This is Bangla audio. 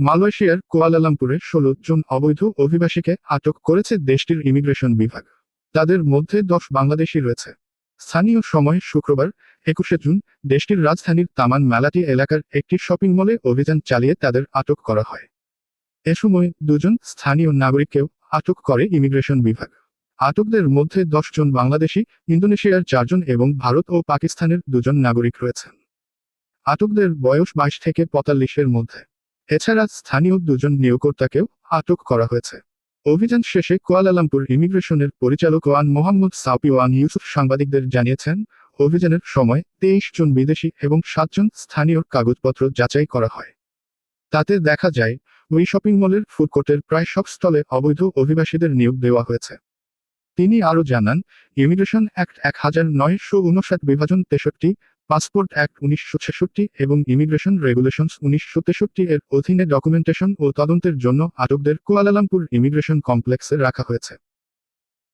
মালয়েশিয়ার কুয়ালালামপুরে ১৬ জন অবৈধ অভিবাসীকে আটক করেছে দেশটির ইমিগ্রেশন বিভাগ। তাদের মধ্যে ১০ বাংলাদেশি রয়েছে। স্থানীয় সময় শুক্রবার ২১শে জুন দেশটির রাজধানীর তামান মেলাটি এলাকার একটি শপিং মলে অভিযান চালিয়ে তাদের আটক করা হয়। এ সময় ২ জন স্থানীয় নাগরিককেও আটক করে ইমিগ্রেশন বিভাগ। আটকদের মধ্যে ১০ জন বাংলাদেশি, ইন্দোনেশিয়ার ৪ জন এবং ভারত ও পাকিস্তানের ২ জন নাগরিক রয়েছেন। আটকদের বয়স ২২ থেকে ৪৫-এর মধ্যে। এছাড়া স্থানীয় ২ জন নিয়োগকর্তাকেও আটক করা হয়েছে। অভিযান শেষে কুয়ালালামপুর ইমিগ্রেশনের পরিচালক ওয়ান মোহাম্মদ সাউপি ওয়ান ইউসুফ সাংবাদিকদের জানিয়েছেন, অভিযানের সময় ২৩ জন বিদেশি এবং ৭ জন স্থানীয় কাগজপত্র যাচাই করা হয়। তাতে দেখা যায়, ওই শপিং মলের ফুডকোর্টের প্রায় সব স্টলে অবৈধ অভিবাসীদের নিয়োগ দেওয়া হয়েছে। তিনি আরও জানান, ইমিগ্রেশন অ্যাক্ট ১৯৫৯ বিভাজন ৬৩, পাসপোর্ট অ্যাক্ট ১৯৬৬ এবং ইমিগ্রেশন রেগুলেশনস ১৯৬৩ এর অধীনে ডকুমেন্টেশন ও তদন্তের জন্য আটকদের কুয়ালালামপুর ইমিগ্রেশন কমপ্লেক্সে রাখা হয়েছে।